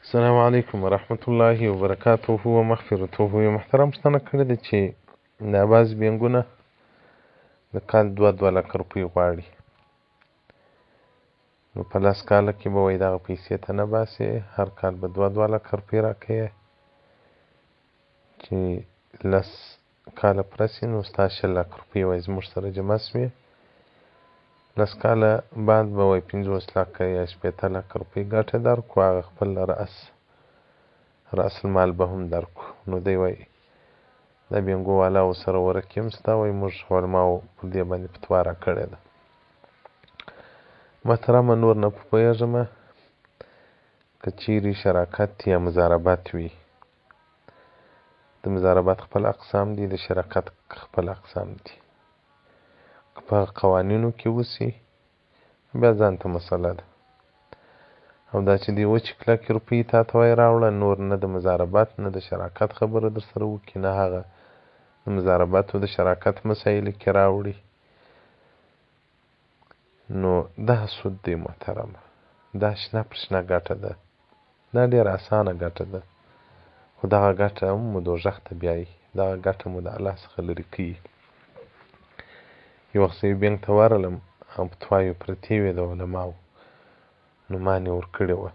السلام علیکم ورحمت الله وبرکاته و مغفرته. یو محترم پوښتنه کړې ده چې دا بعضې بینکونه د کال 2 لکه روپۍ غواړي، نو په 10 کاله کې به وایي دغه پیسې ته نه باسې، هر کال به 2 لکه روپۍ راکوې، چې 10 کاله پوره سي نو ستا 20 لکه روپۍ وایي زموږ سره جمع سوې. 10 کاله بعد به وایي 50 لکه یا 60 لکه روپۍ ګټه درکړو، هغه خپل رأس المال به هم درکړو. نو دی وایي دا بینګو والا ورسره ورکې هم سته، وایي موږ علماو په دې باندې فتوا راکړې ده. محترمه نور نه پوهېږم که چیرې شراکت یا مضاربت وي. د مضاربت خپل اقسام دي، د شراکت خپل اقسام دي. که په قوانینو کې وسي بیا ځان ته مسله ده، او دا چې دی وچې کلکې روپۍ تا ته وایي راوړه، نور نه د مضاربت نه د شراکت خبره در سره وکړي، نه هغه د مضاربت او د شراکت مسایلو کې راوړي، نو دا سود دی محترمه. دا شنه پر شنه ګټه ده، دا ډېره اسانه ګټه ده، خو دغه ګټه مو دوزخ ته بیایي، دغه ګټه مو د الله څخه لرې کوي. یو وخت زه یو بینک ته ورغلم او فتواوې پرتې وې د علماو، نو ما نې ورکړې وه.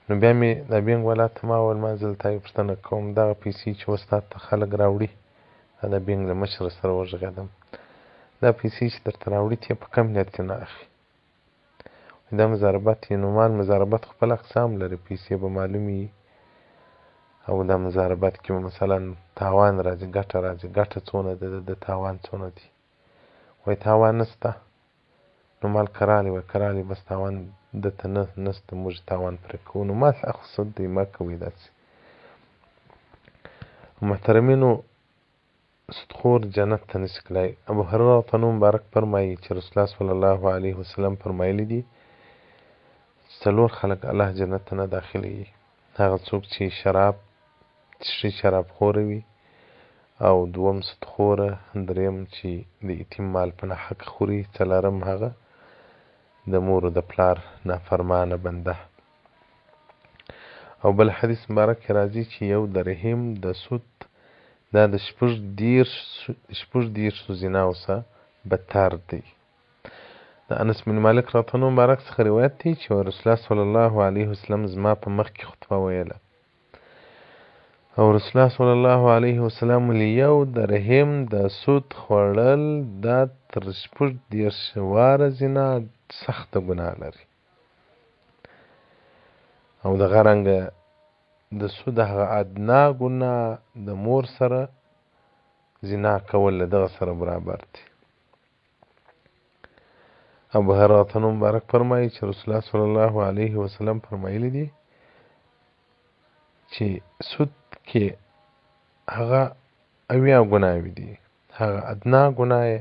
نو بیا مې دا بینک والا ته ما وویل ما زه له تا یو پوښتنه کوم، دغه پیسې چې اوس تا ته خلک راوړي، دا بینک له مشر سره وغږېدم، دا پیسې چې درته راوړي ته یې په کم نیت نه اخلي؟ دا مضاربت یې نو مال مضاربت خپل اقسام لري، پیسې به معلومې وي، او دا مضاربت کې به مثلا تاوان راځي، ګټه راځي، ګټه څونه ده د تاوان څونه دي، وایي تاوان نسته، نو مال که رالی وایي که رالی بس تاوان دته نسته، موږ تاوان پرې کوو. نو مال اخو سود دی، مه کوئ داسې. محترمینو سودخور جنت ته نسي تللی. ابو هريره رضی الله مبارک فرمایي چې رسول الله صلی الله علیه وسلم فرمایلی دي 4 خلک الله جنت ته نه داخلوي. هغه څوک چې شراب څښي، شراب خوره وي، او 2 سودخوره، 3 چې د یتیم مال په ناحق خوري، 4 هغه د مور او د پلار نافرمانه بنده. او بل حدیث مبارک کې راځي چې 1 درهم د سود دا د 14 زیناو څخه بدتر دی. د انس بن مالک رضی الله مبارک څخه روایت دی چې رسول الله صلی الله علیه وسلم زما په مخ کې خطبه ویله، او رسول الله صلی الله علیه وسلم 1 درهم د سود خوړل دا تر 14 واره زنا سخته ګناه لري. او دغه رنګه د سود هغه ادنا ګناه د مور سره زنا کول له دغه سره برابر دي. ابو هريره مبارک فرمایي چې رسول الله صلی الله علیه وسلم فرمایلی دي چې سود کې هغه 80 ګناوې دي، هغه ادنا ګناه یې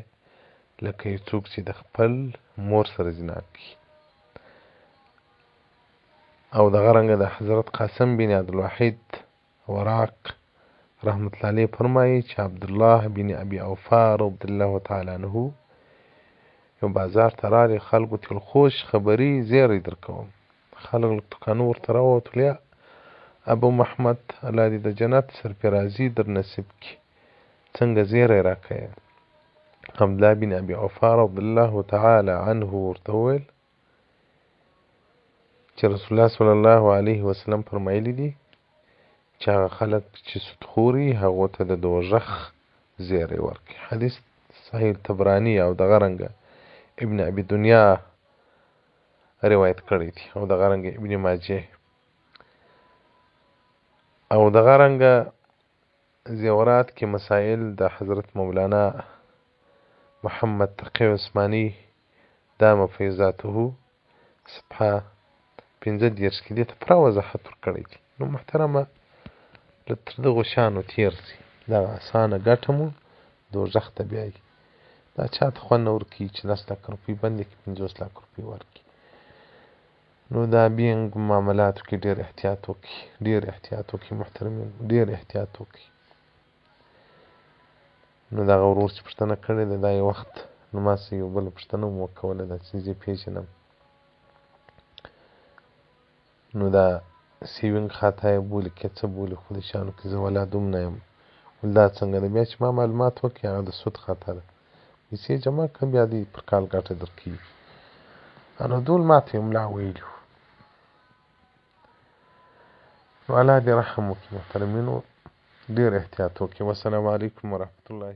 لکه یو څوک چې د خپل مور سره زنا کوي. او دغه رنګه د حضرت قاسم بن عبدالواحد وراق رحمت الله علیه فرمایي چې عبدالله بن ابي اوفا رضی الله تعالی عنه یو بازار ته راغی، خلکو ته خوش خبري زیری درکوم. خلک له دکانو ورته راووتل، یا ابو محمد الله دې د جنت سرفرازي در نصیب کړي، څنګه زیری راکوې؟ عبدالله بن ابي اوفا رضی الله تعالی عنه ورته وویل چې رسول الله صلی الله علیه وسلم فرمایلی دي چې هغه خلک چې سودخوري هغو ته د دوزخ زیری ورکړي. حدیث صحیح طبراني او دغه رنګه ابن ابي دنیا روایت کړی دي، او دغه رنګه ابن ماجه، او دغه رنګه زیورات کې مسائل د حضرت مولانا محمد تقی عثماني دام فیضاته صفحه 15 کې دې ته پوره وضاحت ورکړی دي. نو محترمه تر دغو شیانو تېر سي، دغه اسانه ګټه مو دوزخ ته بیایي. دا چاته خوند نه ورکوي چې 10 لکه روپۍ بندې کړي، 50 لکه روپۍ ورکړي. نو دا بینک معاملاتو کې ډېر احتیاط وکړي، ډېر احتیاط وکړي محترمین، ډېر احتیاط وکړي. نو دغه ورور چې پوښتنه کړې ده، دا یو وخت نو ما څه یو بله پوښتنه هم وکوله، دا چې زه یې پېژنم. نو دا سیوینګ خطا یې بولي که څه بولي خو د شیانو کې زه ولاد هم نه یم. ول دا څنګه ده بیا چې ما معلومات وکړي هغه د سود خطا ده پیسې جمع کړه بیا دې پر کال ګټه درکوي. نو ډول ماته یې ملا ویلي وو. نو الله دې رحم وکړي محترمینو ډېر احتیاط وکړي. والسلام علیکم ورحمة الله